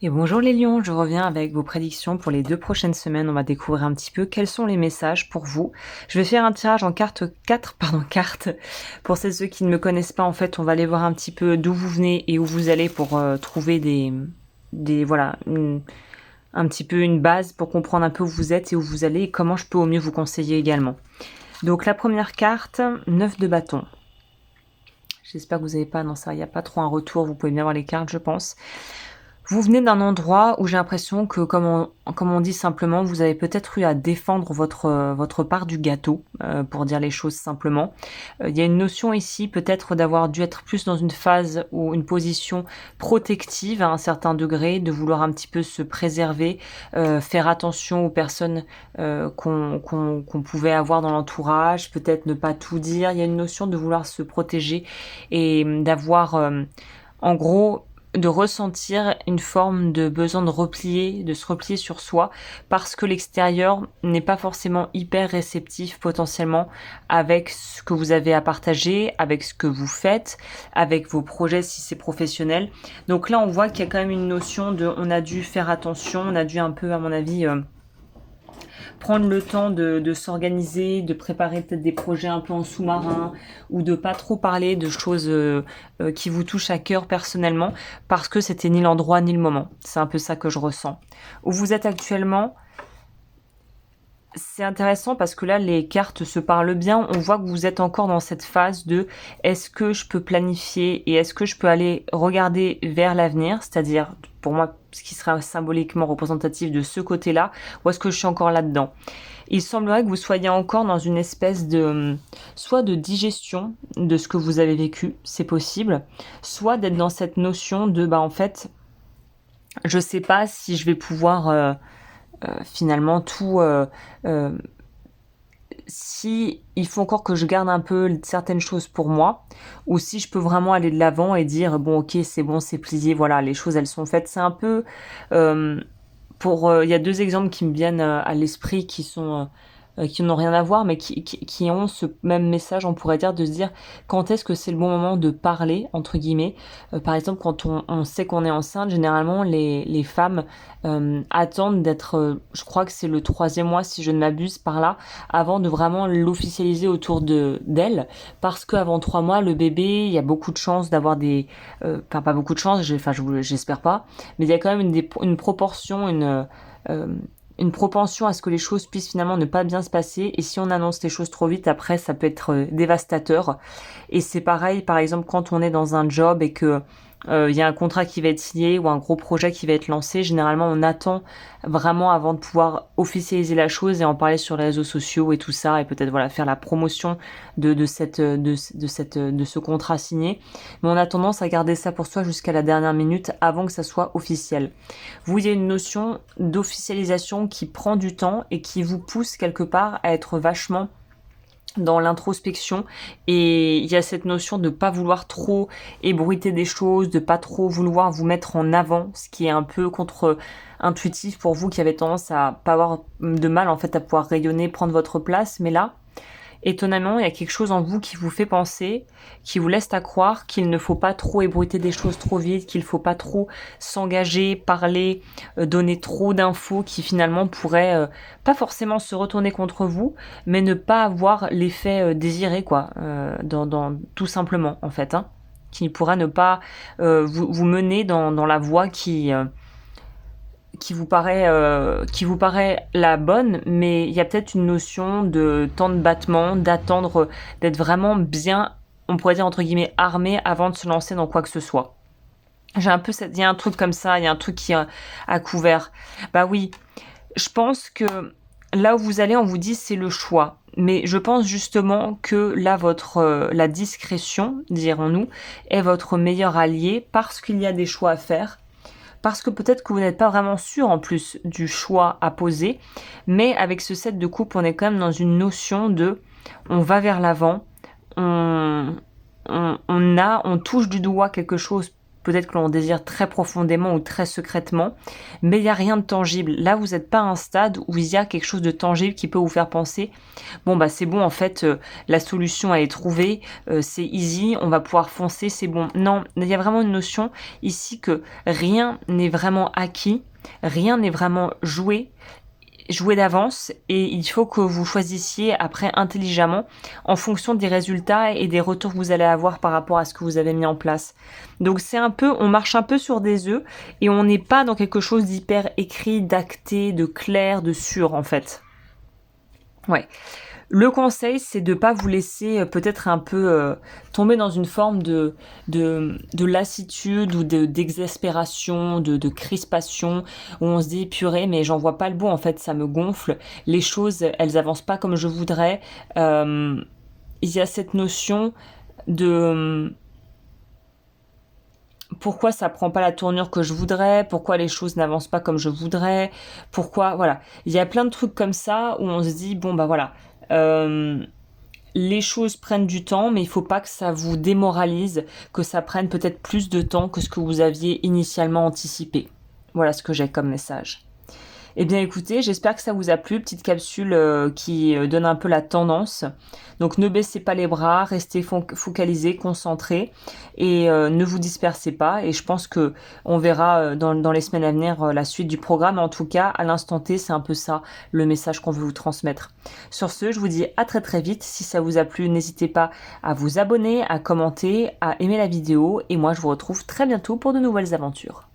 Et bonjour les lions, je reviens avec vos prédictions pour les 2 prochaines semaines. On va découvrir un petit peu quels sont les messages pour vous. Je vais faire un tirage en cartes. Pour ceux qui ne me connaissent pas, en fait, on va aller voir un petit peu d'où vous venez et où vous allez pour trouver voilà, un petit peu une base pour comprendre un peu où vous êtes et où vous allez et comment je peux au mieux vous conseiller également. Donc la première carte, 9 de bâton. J'espère que vous n'avez pas, non ça, il n'y a pas trop un retour, vous pouvez bien voir les cartes, je pense. Vous venez d'un endroit où j'ai l'impression que, comme on dit simplement, vous avez peut-être eu à défendre votre part du gâteau, pour dire les choses simplement. Il y a une notion ici peut-être d'avoir dû être plus dans une phase ou une position protective à un certain degré, de vouloir un petit peu se préserver, faire attention aux personnes qu'on pouvait avoir dans l'entourage, peut-être ne pas tout dire. Il y a une notion de vouloir se protéger et d'avoir, en gros, de ressentir une forme de besoin de se replier sur soi parce que l'extérieur n'est pas forcément hyper réceptif potentiellement avec ce que vous avez à partager, avec ce que vous faites, avec vos projets si c'est professionnel. Donc là, on voit qu'il y a quand même une notion de on a dû faire attention, on a dû un peu, à mon avis, prendre le temps de s'organiser, de préparer peut-être des projets un peu en sous-marin ou de pas trop parler de choses qui vous touchent à cœur personnellement parce que c'était ni l'endroit ni le moment. C'est un peu ça que je ressens. Où vous êtes actuellement, c'est intéressant parce que là, les cartes se parlent bien. On voit que vous êtes encore dans cette phase de est-ce que je peux planifier et est-ce que je peux aller regarder vers l'avenir, c'est-à-dire pour moi ce qui sera symboliquement représentatif de ce côté-là, ou est-ce que je suis encore là-dedans? Il semblerait que vous soyez encore dans une espèce de soit de digestion de ce que vous avez vécu, c'est possible, soit d'être dans cette notion de en fait, je sais pas si je vais pouvoir finalement tout si il faut encore que je garde un peu certaines choses pour moi, ou si je peux vraiment aller de l'avant et dire bon ok c'est bon c'est plié, voilà les choses elles sont faites. C'est un peu il y a deux exemples qui me viennent à l'esprit qui n'ont rien à voir, mais qui ont ce même message, on pourrait dire, de se dire quand est-ce que c'est le bon moment de parler, entre guillemets. Par exemple, quand on sait qu'on est enceinte, généralement, les femmes attendent d'être, je crois que c'est le 3e mois, si je ne m'abuse, par là, avant de vraiment l'officialiser autour d'elle, parce qu'avant 3 mois, le bébé, il y a beaucoup de chances d'avoir enfin pas beaucoup de chances, j'espère pas, mais il y a quand même une proportion, une propension à ce que les choses puissent finalement ne pas bien se passer. Et si on annonce les choses trop vite, après, ça peut être dévastateur. Et c'est pareil, par exemple, quand on est dans un job et que y a un contrat qui va être signé ou un gros projet qui va être lancé, généralement on attend vraiment avant de pouvoir officialiser la chose et en parler sur les réseaux sociaux et tout ça, et peut-être voilà faire la promotion de ce contrat signé. Mais on a tendance à garder ça pour soi jusqu'à la dernière minute avant que ça soit officiel. Vous, il y a une notion d'officialisation qui prend du temps et qui vous pousse quelque part à être vachement dans l'introspection, et il y a cette notion de pas vouloir trop ébruiter des choses, de pas trop vouloir vous mettre en avant, ce qui est un peu contre-intuitif pour vous qui avez tendance à pas avoir de mal en fait à pouvoir rayonner, prendre votre place. Mais là, étonnamment, il y a quelque chose en vous qui vous fait penser, qui vous laisse à croire qu'il ne faut pas trop ébruiter des choses trop vite, qu'il ne faut pas trop s'engager, parler, donner trop d'infos qui finalement pourraient pas forcément se retourner contre vous, mais ne pas avoir l'effet désiré, quoi, tout simplement, en fait, hein, qui pourra ne pas vous mener dans la voie qui vous paraît la bonne, mais il y a peut-être une notion de temps de battement, d'attendre, d'être vraiment bien, on pourrait dire entre guillemets, armé avant de se lancer dans quoi que ce soit. Il y a un truc comme ça, il y a un truc qui est à couvert. Bah oui, je pense que là où vous allez, on vous dit c'est le choix. Mais je pense justement que là, la discrétion, dirons-nous, est votre meilleur allié parce qu'il y a des choix à faire, parce que peut-être que vous n'êtes pas vraiment sûr en plus du choix à poser, mais avec ce set de coupe, on est quand même dans une notion de on va vers l'avant, on touche du doigt quelque chose peut-être que l'on désire très profondément ou très secrètement, mais il n'y a rien de tangible. Là, vous n'êtes pas à un stade où il y a quelque chose de tangible qui peut vous faire penser, bon bah c'est bon en fait, la solution elle est trouvée, c'est easy, on va pouvoir foncer, c'est bon. Non, il y a vraiment une notion ici que rien n'est vraiment acquis, rien n'est vraiment joué d'avance, et il faut que vous choisissiez après intelligemment en fonction des résultats et des retours que vous allez avoir par rapport à ce que vous avez mis en place. Donc c'est un peu, on marche un peu sur des œufs et on n'est pas dans quelque chose d'hyper écrit, d'acté, de clair, de sûr en fait. Ouais. Le conseil, c'est de pas vous laisser peut-être un peu tomber dans une forme de lassitude ou d'exaspération, de crispation, où on se dit purée, mais j'en vois pas le bout, en fait, ça me gonfle, les choses, elles avancent pas comme je voudrais. Il y a cette notion de pourquoi ça prend pas la tournure que je voudrais, pourquoi les choses n'avancent pas comme je voudrais, pourquoi, voilà. Il y a plein de trucs comme ça où on se dit, bon bah voilà, les choses prennent du temps, mais il faut pas que ça vous démoralise, que ça prenne peut-être plus de temps que ce que vous aviez initialement anticipé. Voilà ce que j'ai comme message. Eh bien écoutez, j'espère que ça vous a plu, petite capsule qui donne un peu la tendance. Donc ne baissez pas les bras, restez focalisés, concentrés et ne vous dispersez pas. Et je pense que on verra dans les semaines à venir la suite du programme. En tout cas, à l'instant T, c'est un peu ça le message qu'on veut vous transmettre. Sur ce, je vous dis à très très vite. Si ça vous a plu, n'hésitez pas à vous abonner, à commenter, à aimer la vidéo. Et moi, je vous retrouve très bientôt pour de nouvelles aventures.